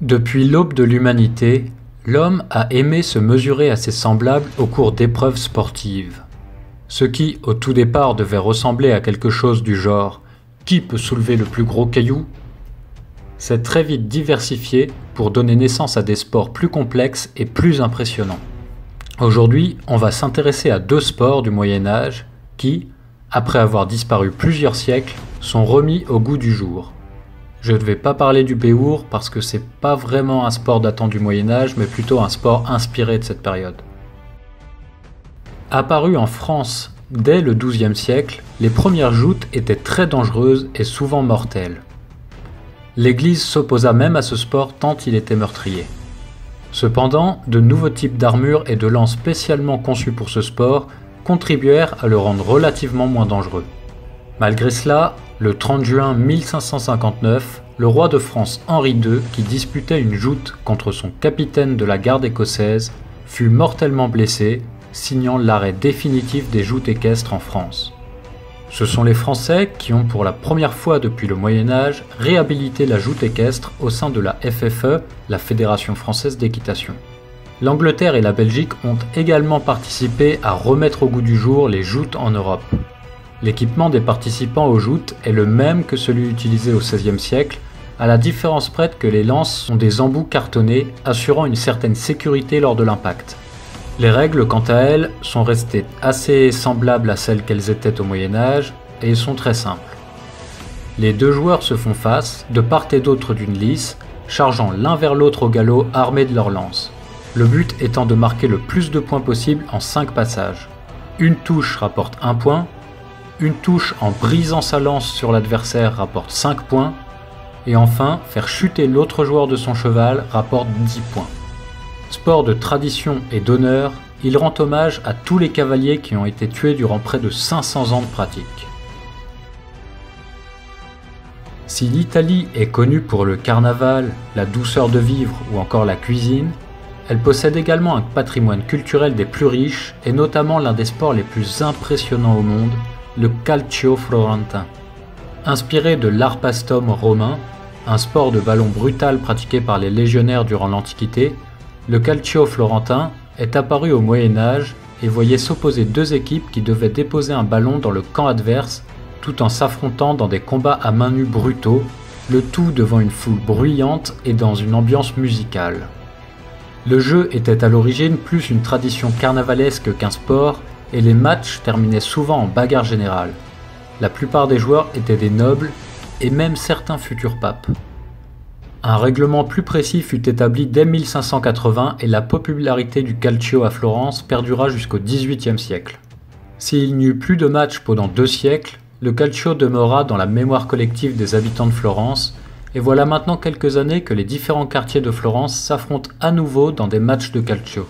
Depuis l'aube de l'humanité, l'homme a aimé se mesurer à ses semblables au cours d'épreuves sportives. Ce qui, au tout départ, devait ressembler à quelque chose du genre « Qui peut soulever le plus gros caillou ?», s'est très vite diversifié pour donner naissance à des sports plus complexes et plus impressionnants. Aujourd'hui, on va s'intéresser à deux sports du Moyen-Âge qui, après avoir disparu plusieurs siècles, sont remis au goût du jour. Je ne vais pas parler du béour parce que c'est pas vraiment un sport datant du Moyen-Âge, mais plutôt un sport inspiré de cette période. Apparu en France dès le XIIe siècle, les premières joutes étaient très dangereuses et souvent mortelles. L'Église s'opposa même à ce sport tant il était meurtrier. Cependant, de nouveaux types d'armures et de lances spécialement conçus pour ce sport contribuèrent à le rendre relativement moins dangereux. Malgré cela, le 30 juin 1559, le roi de France Henri II, qui disputait une joute contre son capitaine de la garde écossaise, fut mortellement blessé, signant l'arrêt définitif des joutes équestres en France. Ce sont les Français qui ont pour la première fois depuis le Moyen-Âge réhabilité la joute équestre au sein de la FFE, la Fédération française d'équitation. L'Angleterre et la Belgique ont également participé à remettre au goût du jour les joutes en Europe. L'équipement des participants aux joutes est le même que celui utilisé au XVIe siècle, à la différence près que les lances ont des embouts cartonnés assurant une certaine sécurité lors de l'impact. Les règles, quant à elles, sont restées assez semblables à celles qu'elles étaient au Moyen-Âge et sont très simples. Les deux joueurs se font face, de part et d'autre d'une lice, chargeant l'un vers l'autre au galop armés de leurs lances. Le but étant de marquer le plus de points possible en 5 passages. Une touche rapporte 1 point, une touche en brisant sa lance sur l'adversaire rapporte 5 points, et enfin, faire chuter l'autre joueur de son cheval rapporte 10 points. Sport de tradition et d'honneur, il rend hommage à tous les cavaliers qui ont été tués durant près de 500 ans de pratique. Si l'Italie est connue pour le carnaval, la douceur de vivre ou encore la cuisine, elle possède également un patrimoine culturel des plus riches et notamment l'un des sports les plus impressionnants au monde, le calcio florentin. Inspiré de l'arpastum romain, un sport de ballon brutal pratiqué par les légionnaires durant l'Antiquité, le calcio florentin est apparu au Moyen-Âge et voyait s'opposer deux équipes qui devaient déposer un ballon dans le camp adverse tout en s'affrontant dans des combats à main nue brutaux, le tout devant une foule bruyante et dans une ambiance musicale. Le jeu était à l'origine plus une tradition carnavalesque qu'un sport et les matchs terminaient souvent en bagarre générale. La plupart des joueurs étaient des nobles et même certains futurs papes. Un règlement plus précis fut établi dès 1580 et la popularité du calcio à Florence perdura jusqu'au XVIIIe siècle. S'il n'y eut plus de matchs pendant 2 siècles, le calcio demeura dans la mémoire collective des habitants de Florence, et voilà maintenant quelques années que les différents quartiers de Florence s'affrontent à nouveau dans des matchs de calcio.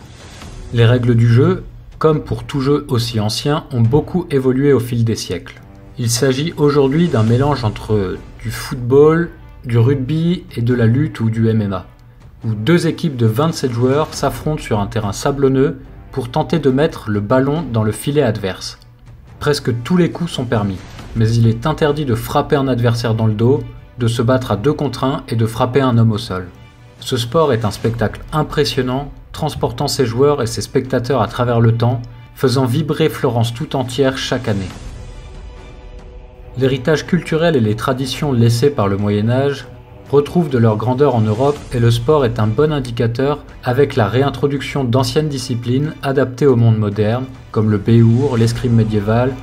Les règles du jeu, comme pour tout jeu aussi ancien, ont beaucoup évolué au fil des siècles. Il s'agit aujourd'hui d'un mélange entre du football, du rugby et de la lutte ou du MMA, où 2 équipes de 27 joueurs s'affrontent sur un terrain sablonneux pour tenter de mettre le ballon dans le filet adverse. Presque tous les coups sont permis, mais il est interdit de frapper un adversaire dans le dos, de se battre à 2 contre 1 et de frapper un homme au sol. Ce sport est un spectacle impressionnant, transportant ses joueurs et ses spectateurs à travers le temps, faisant vibrer Florence tout entière chaque année. L'héritage culturel et les traditions laissées par le Moyen-Âge retrouvent de leur grandeur en Europe et le sport est un bon indicateur avec la réintroduction d'anciennes disciplines adaptées au monde moderne, comme le béour, l'escrime médiévale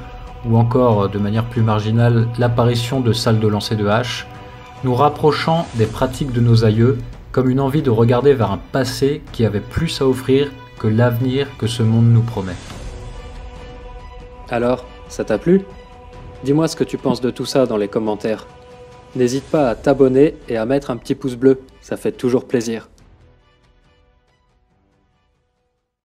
ou encore, de manière plus marginale, l'apparition de salles de lancer de haches, nous rapprochant des pratiques de nos aïeux comme une envie de regarder vers un passé qui avait plus à offrir que l'avenir que ce monde nous promet. Alors, ça t'a plu ? Dis-moi ce que tu penses de tout ça dans les commentaires. N'hésite pas à t'abonner et à mettre un petit pouce bleu, ça fait toujours plaisir.